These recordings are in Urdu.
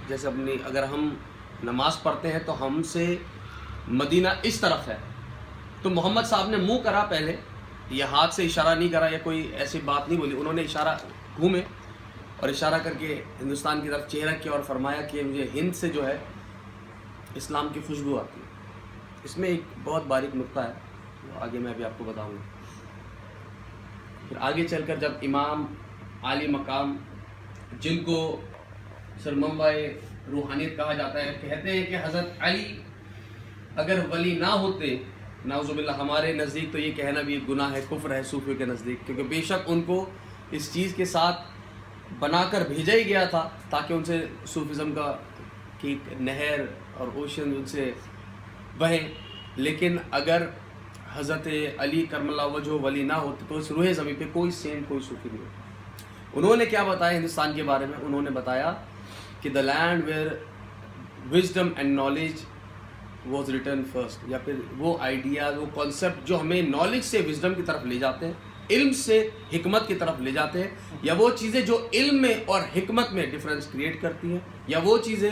جیسے اپنی اگر ہم نماز پڑھتے ہیں تو ہم سے مدینہ اس طرف ہے، تو محمد صاحب نے منہ کرا پہلے، یہ ہاتھ سے اشارہ نہیں کرا یا کوئی ایسی بات نہیں بولی، انہوں نے اشارہ گھومے اور اشارہ کر کے ہندوستان کی طرف چہرہ کیا اور فرمایا کہ مجھے ہند سے جو ہے اسلام کی خوشبو آتی ہے۔ اس میں ایک بہت باریک نقطہ ہے، وہ آگے میں ابھی آپ کو بتاؤں گا۔ پھر آگے چل کر جب امام عالی مقام، جن کو سرمنبع روحانیت کہا جاتا ہے، کہتے ہیں کہ حضرت علی اگر ولی نہ ہوتے، نعوذ باللہ، ہمارے نزدیک تو یہ کہنا بھی گناہ ہے، کفر ہے صوفیوں کے نزدیک، کیونکہ بے شک ان کو اس چیز کے ساتھ بنا کر بھیجا ہی گیا تھا تاکہ ان سے صوفیزم کی نہر اور اوشن ان سے بہیں، لیکن اگر حضرت علی کرم اللہ وجہ ولی نہ ہوتے تو اس روح زمین پہ کوئی سینٹ، کوئی صوفی نہیں ہوتا۔ انہوں نے کیا بتایا ہندوستان کے بارے میں؟ انہوں نے بتایا کہ the land where wisdom and knowledge was return first, یا پھر وہ آئیڈیاز، وہ کانسیپٹ جو ہمیں نالج سے وزڈم کی طرف لے جاتے ہیں، علم سے حکمت کی طرف لے جاتے ہیں، یا وہ چیزیں جو علم میں اور حکمت میں ڈفرینس کریٹ کرتی ہیں، یا وہ چیزیں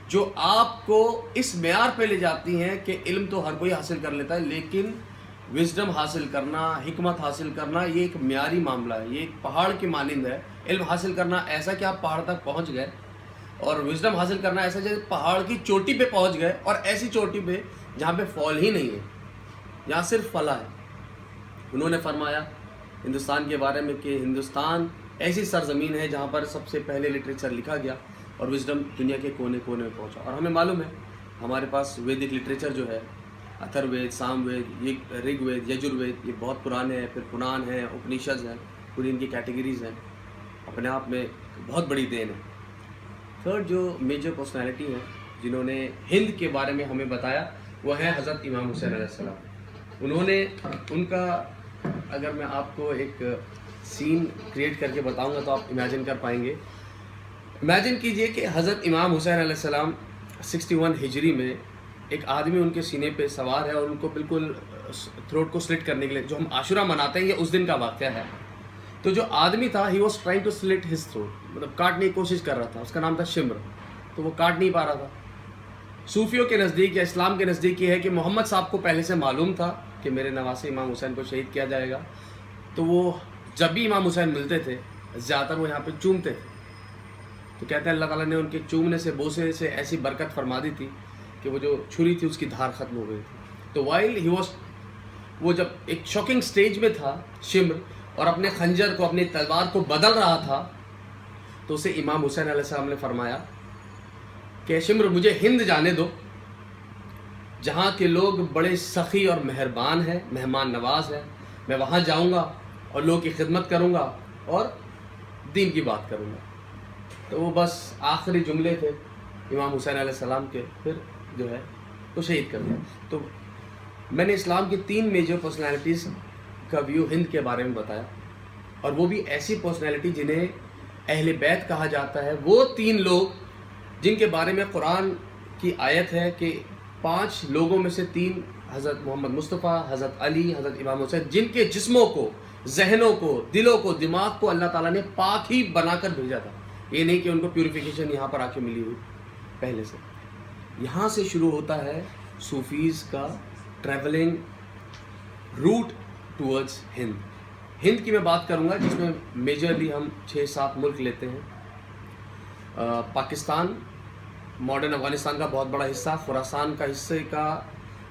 جو آپ کو اس معیار پہ لے جاتی ہیں کہ علم تو ہر کوئی حاصل کر لیتا ہے، لیکن وزڈم حاصل کرنا، حکمت حاصل کرنا، یہ ایک معیاری معاملہ ہے، یہ ایک پہاڑ کی مانند ہے۔ علم حاصل کرنا ایسا کہ آپ پہاڑ تک پہنچ گئے، اور وزڈم حاصل کرنا ایسا جیسے پہاڑ کی چوٹی پہ پہنچ گئے، اور ایسی چوٹی پہ جہاں پہ فال ہی نہیں ہے، جہاں صرف فلاح ہے۔ انہوں نے فرمایا ہندوستان کے بارے میں کہ ہندوستان ایسی سرزمین ہے جہاں پر سب سے پہلے لٹریچر لکھا گیا اور وزڈم دنیا کے کونے کونے میں پہنچا، اور ہمیں معلوم ہے ہمارے پاس ویدک لٹریچر جو ہے، اتھر وید، سام وید، رگ وید، یجر وید، یہ بہت پرانے ہیں، پھر پران ہیں، اپنیشد ہیں، پوری ان کی کیٹیگریز ہیں، اپنے آپ میں بہت بڑی دین ہے۔ تھرڈ جو میجر پرسنالٹی ہیں جنہوں نے ہند کے بارے میں ہمیں بتایا، وہ ہیں حضرت امام حسین علیہ السلام۔ انہوں نے ان کا، اگر میں آپ کو ایک سین کریٹ کر کے بتاؤں گا تو آپ امیجن کر پائیں گے۔ امیجن کیجئے کہ حضرت امام حسین علیہ السلام 61 ہجری میں ایک آدمی ان کے سینے پہ سوار ہے اور ان کو بالکل تھروٹ کو سلٹ کرنے کے لیے، جو ہم عاشورہ مناتے ہیں، یہ اس دن کا واقعہ ہے۔ تو جو آدمی تھا، he was trying to slit his throat, مطلب کاٹنے کی کوشش کر رہا تھا، اس کا نام تھا شمر، تو وہ کاٹ نہیں پا رہا تھا۔ صوفیوں کے نزدیک یا اسلام کے نزدیک یہ ہے کہ محمد صاحب کو پہلے سے معلوم تھا کہ میرے نواسے امام حسین کو شہید کیا جائے گا، تو وہ جب بھی امام حسین ملتے تھے زیادہ تر وہ یہاں پہ چومتے تھے، تو کہتے ہیں اللہ تعالیٰ نے ان کے چومنے سے، بوسے سے ایسی برکت فرما دی تھی کہ وہ جو چھری تھی اس کی دھار ختم ہو گئی تھی۔ تو وائل ہی واز، وہ جب ایک شاکنگ سٹیج میں تھا شمر، اور اپنے خنجر کو، اپنی تلوار کو بدل رہا تھا، تو اسے امام حسین علیہ السلام نے فرمایا کہ شمر مجھے ہند جانے دو، جہاں کے لوگ بڑے سخی اور مہربان ہیں، مہمان نواز ہیں، میں وہاں جاؤں گا اور لوگوں کی خدمت کروں گا اور دین کی بات کروں گا۔ تو وہ بس آخری جملے تھے امام حسین علیہ السلام کے، پھر جو ہے وہ شہید کر دیا۔ تو میں نے اسلام کی 3 میجر پرسنالٹیز کا ویو ہند کے بارے میں بتایا، اور وہ بھی ایسی پرسنالٹی جنہیں اہل بیت کہا جاتا ہے، وہ 3 لوگ جن کے بارے میں قرآن کی آیت ہے کہ 5 لوگوں میں سے 3 حضرت محمد مصطفیٰ، حضرت علی، حضرت امام حسین، جن کے جسموں کو، ذہنوں کو، دلوں کو، دماغ کو اللہ تعالیٰ نے پاک ہی بنا کر بھیجا تھا۔ یہ نہیں کہ ان کو پیوریفیکیشن یہاں پر آ کے ملی ہوئی پہلے سے۔ یہاں سے شروع ہوتا ہے صوفیز کا ٹریولنگ روٹ ٹورڈز ہند۔ ہند کی میں بات کروں گا جس میں میجرلی ہم 6-7 ملک لیتے ہیں۔ پاکستان، ماڈرن افغانستان کا بہت بڑا حصہ، خراسان کا حصے کا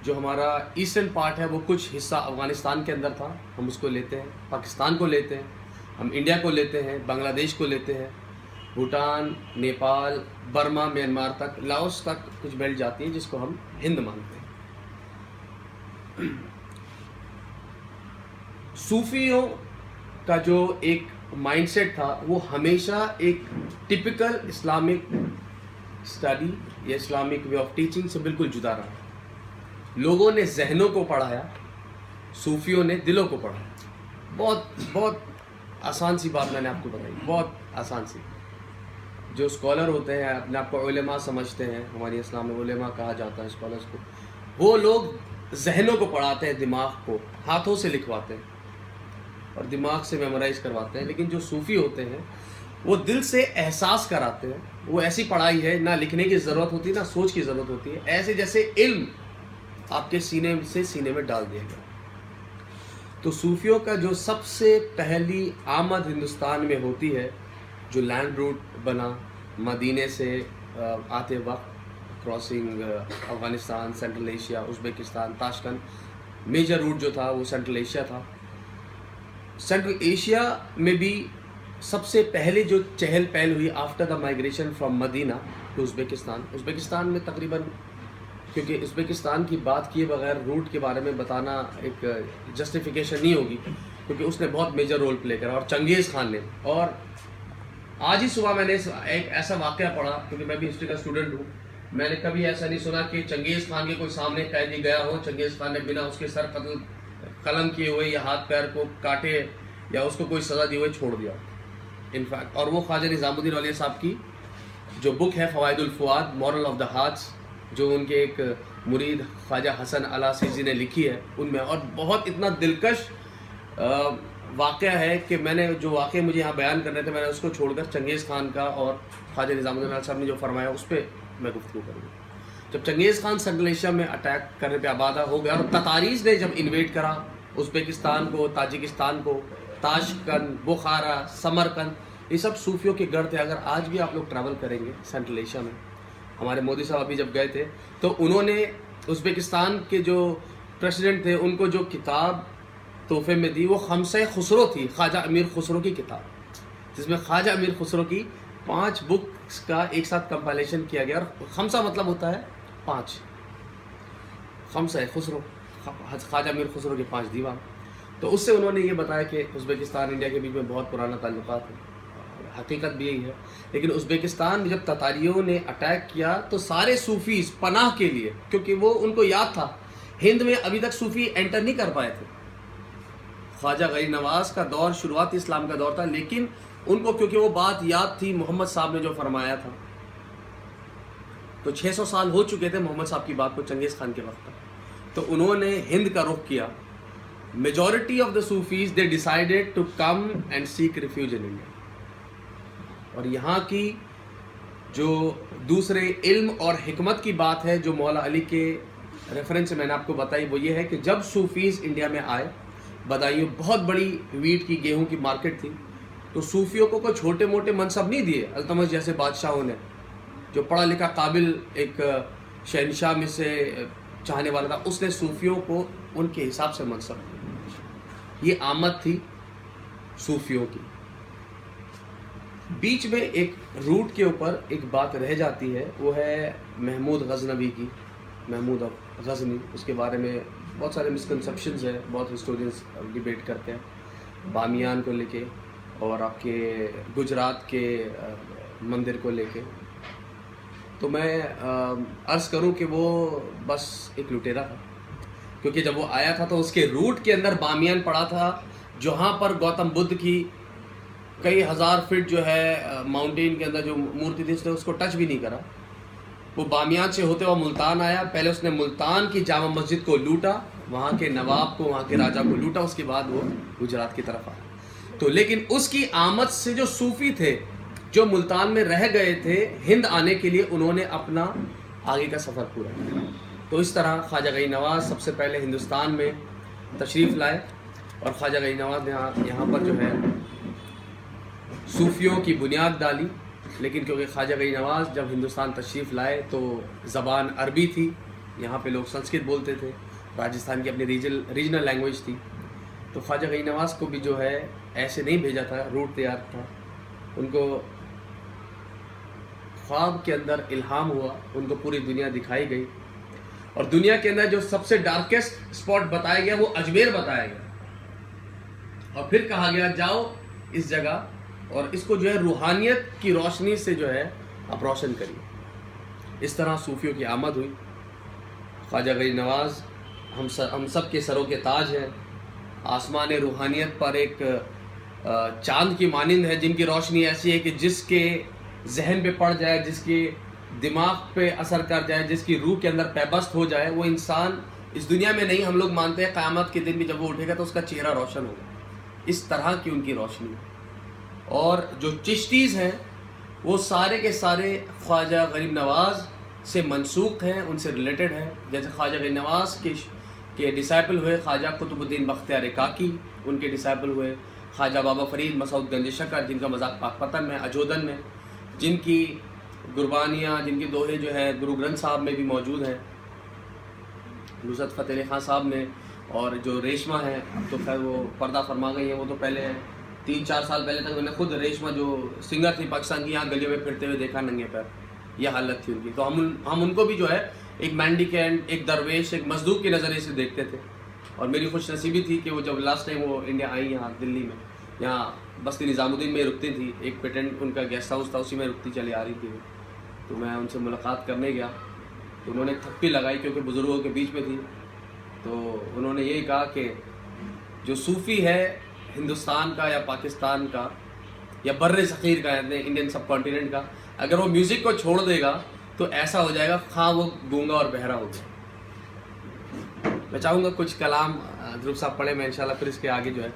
جو ہمارا ایسٹرن پارٹ ہے وہ کچھ حصہ افغانستان کے اندر تھا، ہم اس کو لیتے ہیں۔ پاکستان کو لیتے ہیں، ہم انڈیا کو لیتے ہیں، بنگلہ دیش کو لیتے ہیں، بھوٹان، نیپال، برما، میانمار تک، لاؤس تک کچھ بیلٹ جاتی ہے جس کو ہم ہند مانتے ہیں۔ صوفیوں کا جو ایک مائنڈ سیٹ تھا وہ ہمیشہ ایک ٹپیکل اسلامک اسٹڈی یا اسلامک وے آف ٹیچنگ سے بالکل جدا رہا۔ لوگوں نے ذہنوں کو پڑھایا، صوفیوں نے دلوں کو پڑھایا۔ بہت آسان سی بات میں نے آپ کو بتائی، بہت آسان سی۔ جو اسکالر ہوتے ہیں، اپنے آپ کو علماء سمجھتے ہیں، ہماری اسلام میں علماء کہا جاتا ہے اسکالرس کو، وہ لوگ ذہنوں کو پڑھاتے ہیں، دماغ کو ہاتھوں سے لکھواتے ہیں اور دماغ سے میمورائز کرواتے ہیں۔ لیکن جو صوفی ہوتے ہیں وہ دل سے احساس کراتے ہیں. وہ ایسی پڑھائی ہے نہ لکھنے کی ضرورت ہوتی نہ سوچ کی ضرورت ہوتی ہے, ایسے جیسے علم آپ کے سینے سے سینے میں ڈال دیا گیا. تو صوفیوں کا جو سب سے پہلی آمد ہندوستان میں ہوتی ہے, جو لینڈ روٹ بنا مدینے سے آتے وقت crossing Afghanistan, central Asia, Uzbekistan, Tashkent, major route جو تھا وہ سینٹرل ایشیا تھا. سینٹرل ایشیا میں بھی سب سے پہلے جو چہل پہل ہوئی after the migration from Medina to Uzbekistan. Uzbekistan میں تقریباً, کیونکہ ازبیکستان کی بات کیے بغیر روٹ کے بارے میں بتانا ایک جسٹیفیکیشن نہیں ہوگی, کیونکہ اس نے بہت میجر رول پلے کرا, اور چنگیز خان نے. اور آج ہی صبح میں نے ایک ایسا واقعہ پڑھا, کیونکہ میں بھی ہسٹری کا اسٹوڈنٹ ہوں, میں نے کبھی ایسا نہیں سنا کہ چنگیز خان کے کوئی سامنے قیدی گیا ہو, چنگیز خان نے بنا اس کے سر قلم کیے ہوئے یا ہاتھ پیر کو کاٹے یا اس کو کوئی سزا دیے ہوئے چھوڑ دیا انفیکٹ. اور وہ خواجہ نظام الدین اولیاء صاحب کی جو بک ہے فوائد الفؤاد, مورل آف دا ہارٹس, جو ان کے ایک مرید خواجہ حسن علا سیزی نے لکھی ہے, ان میں اور بہت اتنا دلکش واقعہ ہے کہ میں نے جو واقعہ مجھے یہاں بیان کرنے تھے, میں نے اس کو چھوڑ کر چنگیز خان کا اور خواجہ نظام الدین اولیاء صاحب نے جو فرمایا اس پہ میں گفتگو کروں گا. جب چنگیز خان سینٹرل ایشیا میں اٹیک کرنے پہ آبادہ ہو گیا, اور تتاریز نے جب انویٹ کرا ازبیکستان کو, تاجکستان کو, تاشکنڈ, بخارا, سمرقند, یہ سب صوفیوں کے گڑھ تھے. اگر آج بھی آپ لوگ ٹریول کریں گے سینٹرل ایشیا میں, ہمارے مودی صاحب ابھی جب گئے تھے تو انہوں نے ازبیکستان کے جو پریسیڈنٹ تھے ان کو جو کتاب تحفے میں دی وہ خمسہ خسرو تھی, خواجہ امیر خسرو کی کتاب, جس میں خواجہ امیر خسرو کی 5 بکس کا ایک ساتھ کمپائلیشن کیا گیا. اور خمسہ مطلب ہوتا ہے 5, خمسہ خسرو, خواجہ امیر خسرو کے 5 دیوان. تو اس سے انہوں نے یہ بتایا کہ ازبیکستان انڈیا کے بیچ میں بہت پرانا تعلقات ہیں, حقیقت بھی یہی ہے. لیکن ازبیکستان میں جب تتاریوں نے اٹیک کیا تو سارے صوفیز پناہ کے لیے, کیونکہ وہ ان کو یاد تھا ہند میں ابھی تک صوفی انٹر نہیں کر پائے تھے. خواجہ غریب نواز کا دور شروعاتی اسلام کا دور تھا, لیکن ان کو کیونکہ وہ بات یاد تھی محمد صاحب نے جو فرمایا تھا, تو 600 سال ہو چکے تھے محمد صاحب کی بات کو چنگیز خان کے وقت تک, تو انہوں نے ہند کا رخ کیا. Majority of the Sufis they decided to come and seek refuge in India. اور یہاں کی جو دوسرے علم اور حکمت کی بات ہے جو مولا علی کے ریفرنس سے میں نے آپ کو بتائی, وہ یہ ہے کہ جب صوفیز انڈیا میں آئے, بدایوں بہت بڑی ویٹ کی, گیہوں کی مارکیٹ تھی, تو صوفیوں کو کوئی چھوٹے موٹے منصب نہیں دیے التمش جیسے بادشاہوں نے, جو پڑھا لکھا قابل ایک شہنشاہ میں سے چاہنے والا تھا, اس نے صوفیوں کو ان کے حساب سے منصب دیا. یہ آمد تھی صوفیوں کی. بیچ میں ایک روٹ کے اوپر ایک بات رہ جاتی ہے, وہ ہے محمود غزنوی کی, محمود غزنی, اس کے بارے میں بہت سارے مسکنسیپشنز ہیں, بہت ہسٹورینز ڈیبیٹ کرتے ہیں بامیان کو لے کے اور آپ کے گجرات کے مندر کو لے کے. تو میں عرض کروں کہ وہ بس ایک لٹیرا تھا, کیونکہ جب وہ آیا تھا تو اس کے روٹ کے اندر بامیان پڑا تھا, جہاں پر گوتم بدھ کی کئی ہزار فٹ جو ہے ماؤنٹین کے اندر جو مورتی تھی, اس نے اس کو ٹچ بھی نہیں کرا. وہ بامیان سے ہوتے ہوا ملتان آیا, پہلے اس نے ملتان کی جامع مسجد کو لوٹا, وہاں کے نواب کو, وہاں کے راجہ کو لوٹا, اس کے بعد وہ گجرات کی طرف آیا. تو لیکن اس کی آمد سے جو صوفی تھے جو ملتان میں رہ گئے تھے, ہند آنے کے لیے انہوں نے اپنا آگے کا سفر پورا کیا. تو اس طرح خواجہ غریب نواز سب سے پہلے ہندوستان میں تشریف لائے, اور خواجہ غریب نواز نے یہاں پر جو ہے صوفیوں کی بنیاد ڈالی. لیکن کیونکہ خواجہ غریب نواز جب ہندوستان تشریف لائے تو زبان عربی تھی, یہاں پہ لوگ سنسکرت بولتے تھے, راجستھان کی اپنی ریجنل لینگویج تھی. تو خواجہ غریب نواز کو بھی جو ہے ایسے نہیں بھیجا تھا, روٹ تیار تھا. ان کو خواب کے اندر الہام ہوا, ان کو پوری دنیا دکھائی گئی, اور دنیا کے اندر جو سب سے ڈارکسٹ اسپاٹ بتایا گیا وہ اجمیر بتایا گیا, اور پھر کہا گیا جاؤ اس جگہ اور اس کو جو ہے روحانیت کی روشنی سے جو ہے آپ روشن کریے. اس طرح صوفیوں کی آمد ہوئی. خواجہ غریب نواز ہم سب کے سروں کے تاج ہیں, آسمان روحانیت پر ایک چاند کی مانند ہے, جن کی روشنی ایسی ہے کہ جس کے ذہن پہ پڑ جائے, جس کے دماغ پہ اثر کر جائے, جس کی روح کے اندر پیبست ہو جائے, وہ انسان اس دنیا میں نہیں, ہم لوگ مانتے ہیں قیامت کے دن بھی جب وہ اٹھے گا تو اس کا چہرہ روشن ہوگا. اس طرح کی ان کی روشنی. اور جو چشتیز ہیں وہ سارے کے سارے خواجہ غریب نواز سے منسوخ ہیں، ان سے ریلیٹڈ ہیں. جیسے خواجہ غریب نواز کے ڈسائپل ہوئے خواجہ قطب الدین بختیار کاکی، ان کے ڈسائپل ہوئے خواجہ بابا فرید مسعود گنج شکر، جن کا مزار پاک پتن میں اجودن میں، جن کی قربانیاں، جن کے دوہے جو ہے گرو گرنتھ صاحب میں بھی موجود ہیں، نصرت فتح علی خان صاحب نے. اور جو ریشمہ ہیں اب تو خیر وہ پردہ فرما گئی ہیں، وہ تو پہلے 3-4 سال پہلے تک میں نے خود ریشمہ جو سنگر تھی پاکستان کی، یہاں گلیوں میں پھرتے ہوئے دیکھا ننگے پیر، یہ حالت تھی ان کی. تو ہم ان کو بھی جو ہے ایک مینڈیکینٹ، ایک درویش، ایک مزدور کے نظریے سے دیکھتے تھے. اور میری خوش نصیبی تھی کہ وہ جب لاسٹ ٹائم وہ انڈیا آئی یہاں دلی میں، یہاں بستی نظام الدین میں رکتی تھی، ایک پیٹنٹ ان کا گیسٹ ہاؤس تھا، اسی میں رکتی چلی آ رہی تھی. تو میں ان سے ملاقات کرنے گیا تو انہوں نے تھپی لگائی کیونکہ بزرگوں کے بیچ میں تھی. تو انہوں نے یہی کہا کہ جو صوفی ہے ہندوستان کا یا پاکستان کا یا بر صغیر کا، انڈین سب کانٹیننٹ کا، اگر وہ میوزک کو چھوڑ دے گا تو ایسا ہو جائے گا خواہ وہ گونگا اور بہرا ہو گیا. میں چاہوں گا کچھ کلام دھرو صاحب پڑھے، میں انشاءاللہ پھر اس کے آگے جو ہے